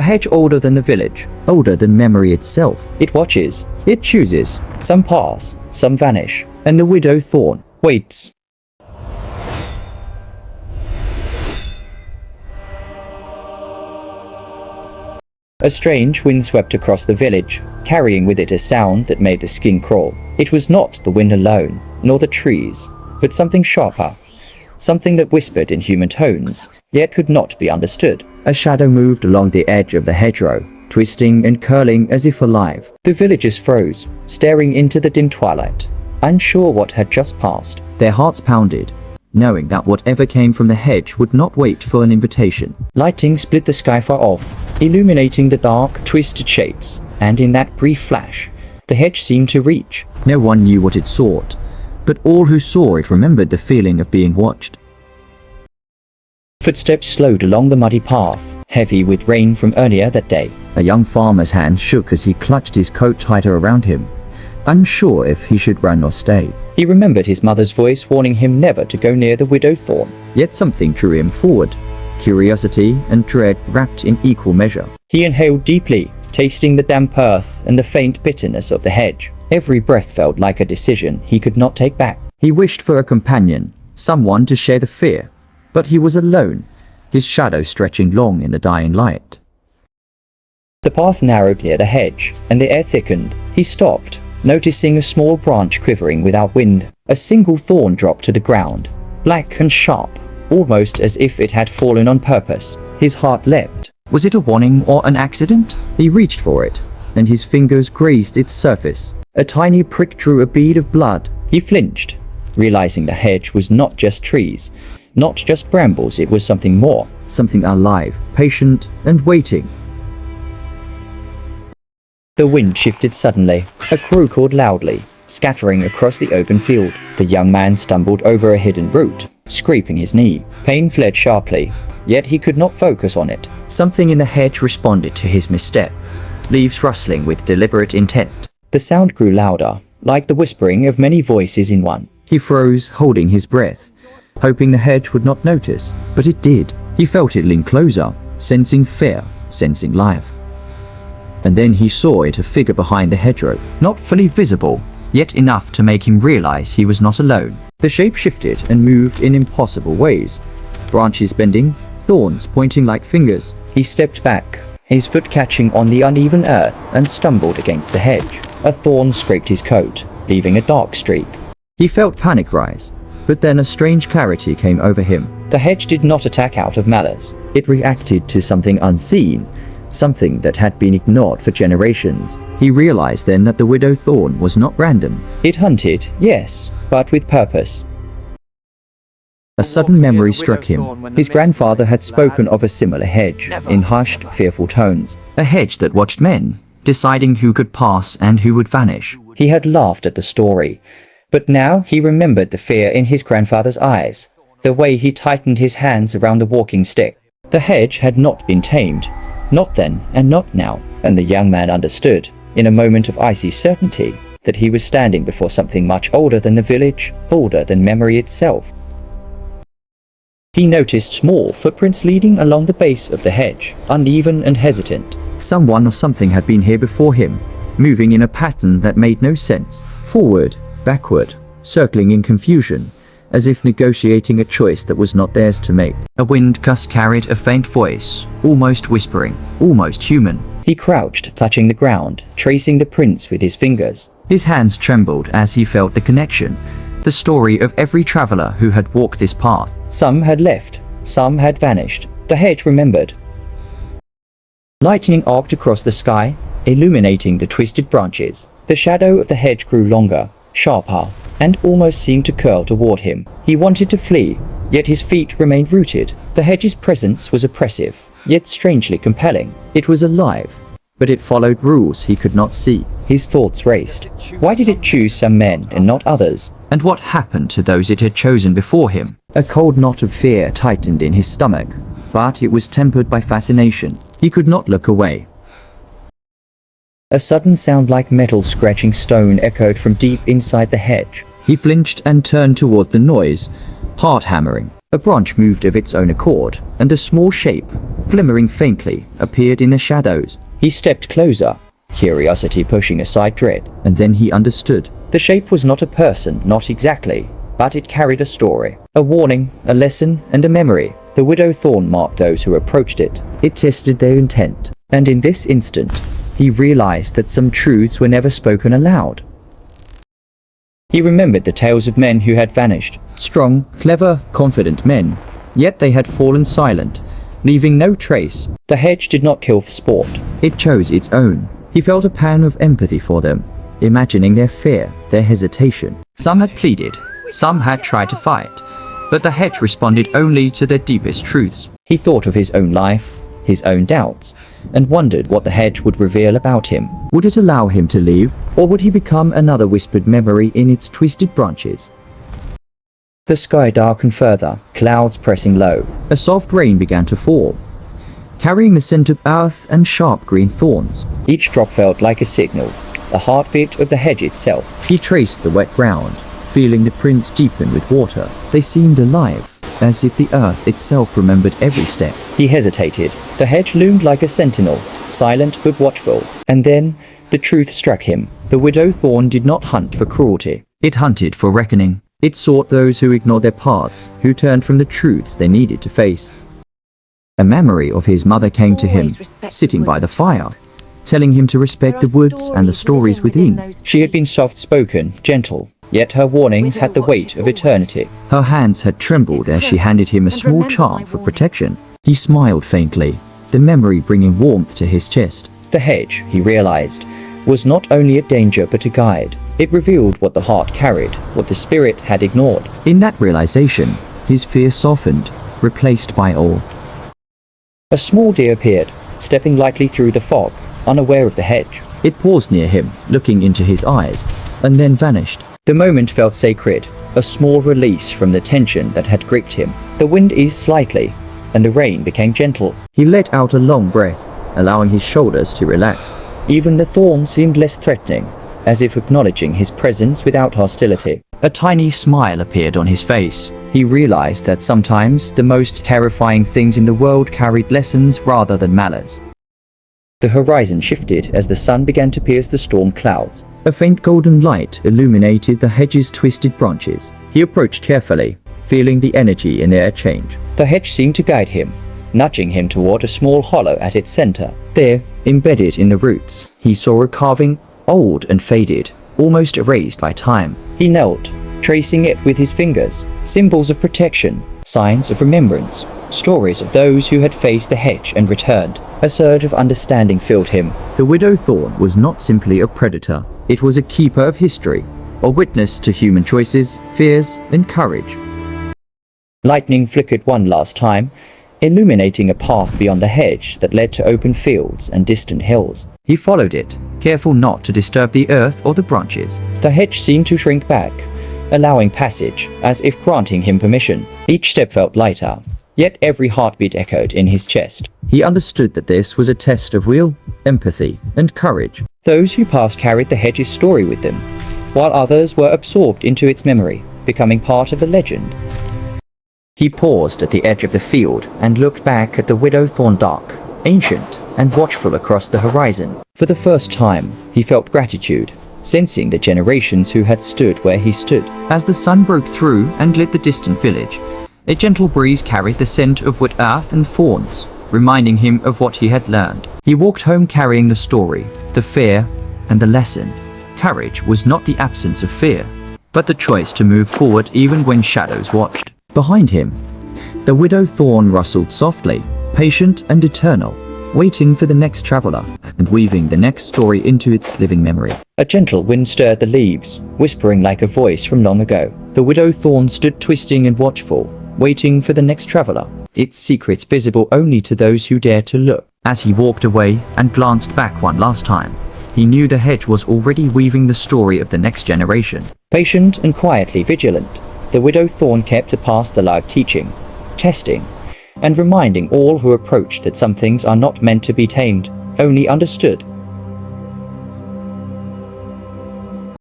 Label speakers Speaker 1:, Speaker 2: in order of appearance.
Speaker 1: hedge older than the village, older than memory itself. It watches, it chooses. Some pass, some vanish, and the Widow Thorn waits. A strange wind swept across the village, carrying with it a sound that made the skin crawl. It was not the wind alone, nor the trees, but something sharper. Something that whispered in human tones, yet could not be understood. A shadow moved along the edge of the hedgerow, twisting and curling as if alive. The villagers froze, staring into the dim twilight, unsure what had just passed. Their hearts pounded, knowing that whatever came from the hedge would not wait for an invitation. Lighting split the sky far off, illuminating the dark, twisted shapes, and in that brief flash, the hedge seemed to reach. No one knew what it sought, but all who saw it remembered the feeling of being watched. Footsteps slowed along the muddy path, heavy with rain from earlier that day. A young farmer's hand shook as he clutched his coat tighter around him, unsure if he should run or stay. He remembered his mother's voice warning him never to go near the Widow Thorn. Yet something drew him forward, curiosity and dread wrapped in equal measure. He inhaled deeply, tasting the damp earth and the faint bitterness of the hedge. Every breath felt like a decision he could not take back. He wished for a companion, someone to share the fear, but he was alone, his shadow stretching long in the dying light. The path narrowed near the hedge, and the air thickened. He stopped, noticing a small branch quivering without wind. A single thorn dropped to the ground, black and sharp, almost as if it had fallen on purpose. His heart leapt. Was it a warning or an accident? He reached for it, and his fingers grazed its surface. A tiny prick drew a bead of blood. He flinched, realizing the hedge was not just trees, not just brambles. It was something more, something alive, patient, and waiting. The wind shifted suddenly. A crow called loudly, scattering across the open field. The young man stumbled over a hidden root, scraping his knee. Pain fled sharply, yet he could not focus on it. Something in the hedge responded to his misstep, leaves rustling with deliberate intent. The sound grew louder, like the whispering of many voices in one. He froze, holding his breath, hoping the hedge would not notice, but it did. He felt it lean closer, sensing fear, sensing life. And then he saw it, a figure behind the hedgerow, not fully visible, yet enough to make him realize he was not alone. The shape shifted and moved in impossible ways, branches bending, thorns pointing like fingers. He stepped back, his foot catching on the uneven earth, and stumbled against the hedge. A thorn scraped his coat, leaving a dark streak. He felt panic rise, but then a strange clarity came over him. The hedge did not attack out of malice. It reacted to something unseen, something that had been ignored for generations. He realized then that the Widow Thorn was not random. It hunted, yes, but with purpose. A sudden memory struck him. His grandfather had spoken of a similar hedge, in hushed, fearful tones. A hedge that watched men, deciding who could pass and who would vanish. He had laughed at the story, but now he remembered the fear in his grandfather's eyes, the way he tightened his hands around the walking stick. The hedge had not been tamed. Not then, and not now, and the young man understood, in a moment of icy certainty, that he was standing before something much older than the village, older than memory itself. He noticed small footprints leading along the base of the hedge, uneven and hesitant. Someone or something had been here before him, moving in a pattern that made no sense, forward, backward, circling in confusion, as if negotiating a choice that was not theirs to make. A wind gust carried a faint voice, almost whispering, almost human. He crouched, touching the ground, tracing the prints with his fingers. His hands trembled as he felt the connection, the story of every traveler who had walked this path. Some had left, some had vanished. The hedge remembered. Lightning arced across the sky, illuminating the twisted branches. The shadow of the hedge grew longer, sharper, and almost seemed to curl toward him. He wanted to flee, yet his feet remained rooted. The hedge's presence was oppressive, yet strangely compelling. It was alive, but it followed rules he could not see. His thoughts raced. Why did it choose some men and not others? And what happened to those it had chosen before him? A cold knot of fear tightened in his stomach, but it was tempered by fascination. He could not look away. A sudden sound like metal scratching stone echoed from deep inside the hedge. He flinched and turned toward the noise, heart hammering. A branch moved of its own accord, and a small shape, glimmering faintly, appeared in the shadows. He stepped closer, curiosity pushing aside dread, and then he understood. The shape was not a person, not exactly, but it carried a story, a warning, a lesson, and a memory. The Widow Thorn marked those who approached it. It tested their intent, and in this instant, he realized that some truths were never spoken aloud. He remembered the tales of men who had vanished, strong, clever, confident men, yet they had fallen silent, leaving no trace. The hedge did not kill for sport. It chose its own. He felt a pang of empathy for them, imagining their fear, their hesitation. Some had pleaded, some had tried to fight, but the hedge responded only to their deepest truths. He thought of his own life, his own doubts, and wondered what the hedge would reveal about him. Would it allow him to leave, or would he become another whispered memory in its twisted branches? The sky darkened further, clouds pressing low. A soft rain began to fall, carrying the scent of earth and sharp green thorns. Each drop felt like a signal, the heartbeat of the hedge itself. He traced the wet ground, feeling the prints deepen with water. They seemed alive, as if the earth itself remembered every step. He hesitated. The hedge loomed like a sentinel, silent but watchful. And then, the truth struck him. The Widow Thorn did not hunt for cruelty. It hunted for reckoning. It sought those who ignored their paths, who turned from the truths they needed to face. A memory of his mother came to him, sitting by the fire, telling him to respect the woods and the stories within. She had been soft-spoken, gentle, yet her warnings had the weight of eternity. Her hands had trembled as she handed him a small charm for protection. He smiled faintly, the memory bringing warmth to his chest. The hedge, he realized, was not only a danger but a guide. It revealed what the heart carried, what the spirit had ignored. In that realization, his fear softened, replaced by awe. A small deer appeared, stepping lightly through the fog, unaware of the hedge. It paused near him, looking into his eyes, and then vanished. The moment felt sacred, a small release from the tension that had gripped him. The wind eased slightly, and the rain became gentle. He let out a long breath, allowing his shoulders to relax. Even the thorn seemed less threatening, as if acknowledging his presence without hostility. A tiny smile appeared on his face. He realized that sometimes the most terrifying things in the world carried lessons rather than malice. The horizon shifted as the sun began to pierce the storm clouds. A faint golden light illuminated the hedge's twisted branches. He approached carefully, feeling the energy in the air change. The hedge seemed to guide him, nudging him toward a small hollow at its center. There, embedded in the roots, he saw a carving, old and faded, almost erased by time. He knelt, tracing it with his fingers. Symbols of protection, signs of remembrance, stories of those who had faced the hedge and returned. A surge of understanding filled him. The Widow Thorn was not simply a predator. It was a keeper of history, a witness to human choices, fears, and courage. Lightning flickered one last time, illuminating a path beyond the hedge that led to open fields and distant hills. He followed it, careful not to disturb the earth or the branches. The hedge seemed to shrink back, allowing passage, as if granting him permission. Each step felt lighter, yet every heartbeat echoed in his chest. He understood that this was a test of will, empathy, and courage. Those who passed carried the hedge's story with them, while others were absorbed into its memory, becoming part of the legend. He paused at the edge of the field and looked back at the Widow Thorn, dark, ancient, and watchful across the horizon. For the first time, he felt gratitude, sensing the generations who had stood where he stood. As the sun broke through and lit the distant village, a gentle breeze carried the scent of wet earth and thorns, reminding him of what he had learned. He walked home carrying the story, the fear, and the lesson. Courage was not the absence of fear, but the choice to move forward even when shadows watched. Behind him, the Widow Thorn rustled softly, patient and eternal, waiting for the next traveler and weaving the next story into its living memory. A gentle wind stirred the leaves, whispering like a voice from long ago. The Widow Thorn stood twisting and watchful, waiting for the next traveler, its secrets visible only to those who dared to look. As he walked away and glanced back one last time, he knew the hedge was already weaving the story of the next generation. Patient and quietly vigilant, the Widow Thorn kept to pass the live teaching, testing, and reminding all who approached that some things are not meant to be tamed, only understood.